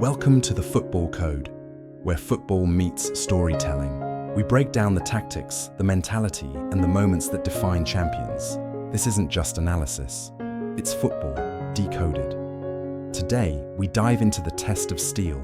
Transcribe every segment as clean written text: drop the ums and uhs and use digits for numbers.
Welcome to the Football Code, where football meets storytelling. We break down the tactics, the mentality, and the moments that define champions. This isn't just analysis, it's football decoded. Today, we dive into the test of steel,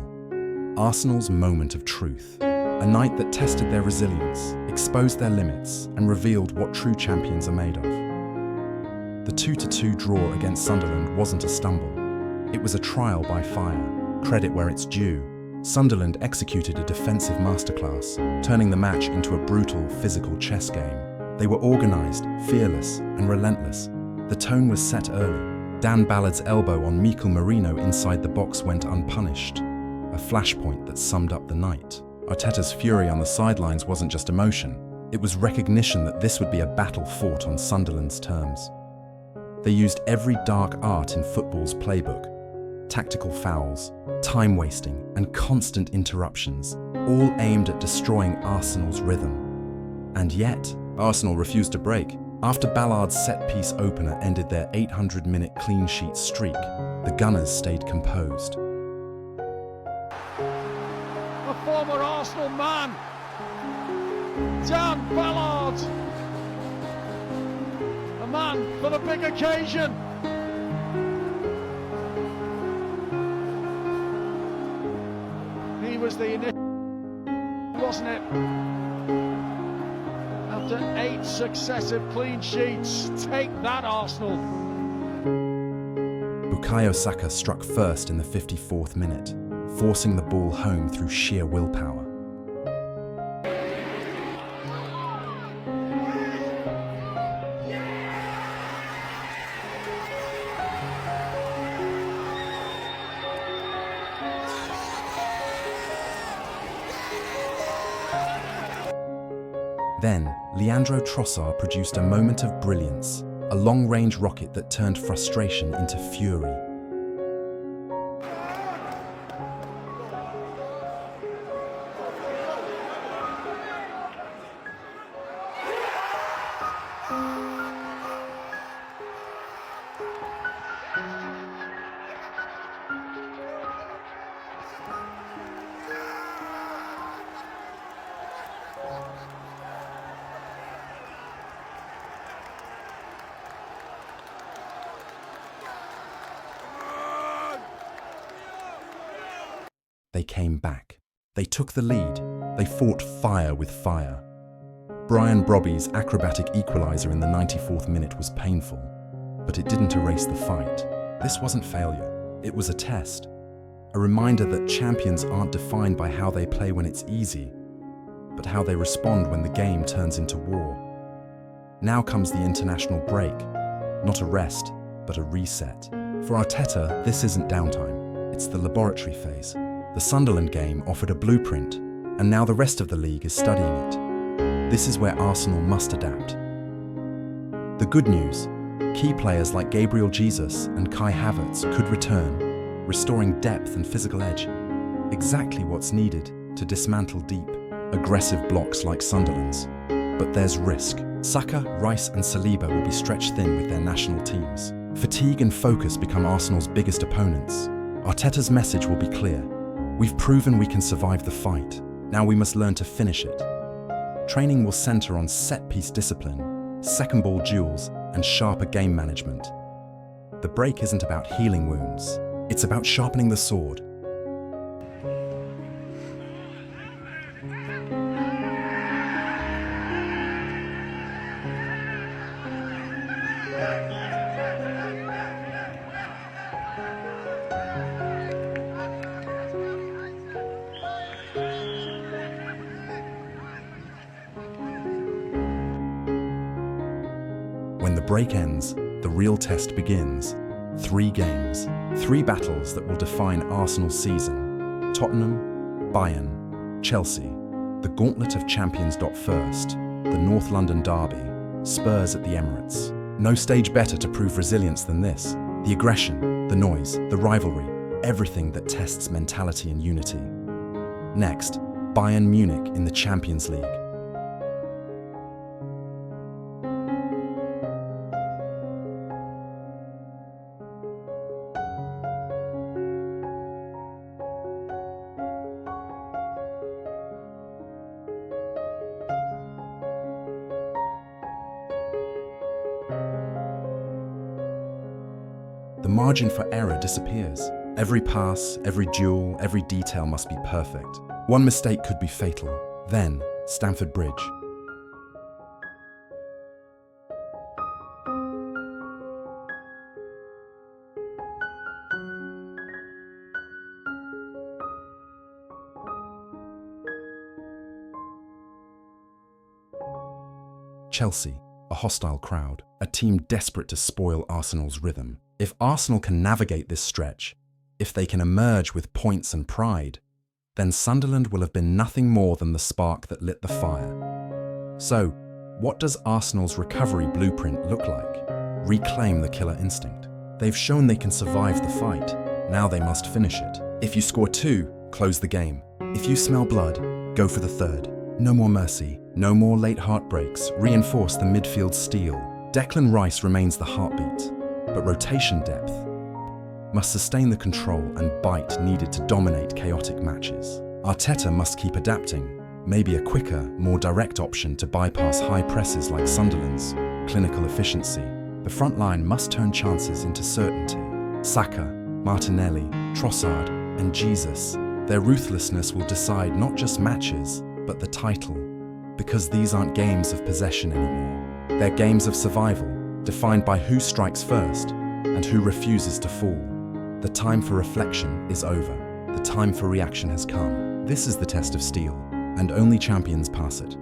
Arsenal's moment of truth. A night that tested their resilience, exposed their limits, and revealed what true champions are made of. The 2-2 draw against Sunderland wasn't a stumble. It was a trial by fire. Credit where it's due. Sunderland executed a defensive masterclass, turning the match into a brutal, physical chess game. They were organised, fearless, and relentless. The tone was set early. Dan Ballard's elbow on Mikel inside the box went unpunished, a flashpoint that summed up the night. Arteta's fury on the sidelines wasn't just emotion, it was recognition that this would be a battle fought on Sunderland's terms. They used every dark art in football's playbook: tactical fouls, time wasting, and constant interruptions, all aimed at destroying Arsenal's rhythm. And yet, Arsenal refused to break. After Ballard's set-piece opener ended their 800-minute clean sheet streak, the Gunners stayed composed. A former Arsenal man, Dan Ballard, a man for the big occasion. He was the initial, wasn't it? After 8 successive clean sheets, take that, Arsenal. Bukayo Saka struck first in the 54th minute, forcing the ball home through sheer willpower. Then, Leandro Trossard produced a moment of brilliance, a long-range rocket that turned frustration into fury. They came back. They took the lead. They fought fire with fire. Brian Brobby's acrobatic equaliser in the 94th minute was painful, but it didn't erase the fight. This wasn't failure. It was a test. A reminder that champions aren't defined by how they play when it's easy, but how they respond when the game turns into war. Now comes the international break. Not a rest, but a reset. For Arteta, this isn't downtime. It's the laboratory phase. The Sunderland game offered a blueprint, and now the rest of the league is studying it. This is where Arsenal must adapt. The good news, key players like Gabriel Jesus and Kai Havertz could return, restoring depth and physical edge. Exactly what's needed to dismantle deep, aggressive blocks like Sunderland's. But there's risk. Saka, Rice and Saliba will be stretched thin with their national teams. Fatigue and focus become Arsenal's biggest opponents. Arteta's message will be clear. We've proven we can survive the fight. Now we must learn to finish it. Training will centre on set-piece discipline, second ball duels, and sharper game management. The break isn't about healing wounds. It's about sharpening the sword. When the break ends, the real test begins. 3 games, 3 battles that will define Arsenal's season. Tottenham, Bayern, Chelsea. The gauntlet of champions. First, the North London derby, Spurs at the Emirates. No stage better to prove resilience than this. The aggression, the noise, the rivalry, everything that tests mentality and unity. Next, Bayern Munich in the Champions League. margin for error disappears. Every pass, every duel, every detail must be perfect. One mistake could be fatal. Then, Stamford Bridge. Chelsea, a hostile crowd, a team desperate to spoil Arsenal's rhythm. If Arsenal can navigate this stretch, if they can emerge with points and pride, then Sunderland will have been nothing more than the spark that lit the fire. So, what does Arsenal's recovery blueprint look like? Reclaim the killer instinct. They've shown they can survive the fight. Now they must finish it. If you score 2, close the game. If you smell blood, go for the 3rd. No more mercy, no more late heartbreaks. Reinforce the midfield steel. Declan Rice remains the heartbeat, but rotation depth must sustain the control and bite needed to dominate chaotic matches. Arteta must keep adapting, maybe a quicker, more direct option to bypass high presses like Sunderland's. Clinical efficiency. The front line must turn chances into certainty. Saka, Martinelli, Trossard, and Jesus. Their ruthlessness will decide not just matches, but the title, because these aren't games of possession anymore. They're games of survival, defined by who strikes first and who refuses to fall. The time for reflection is over. The time for reaction has come. This is the test of steel, and only champions pass it.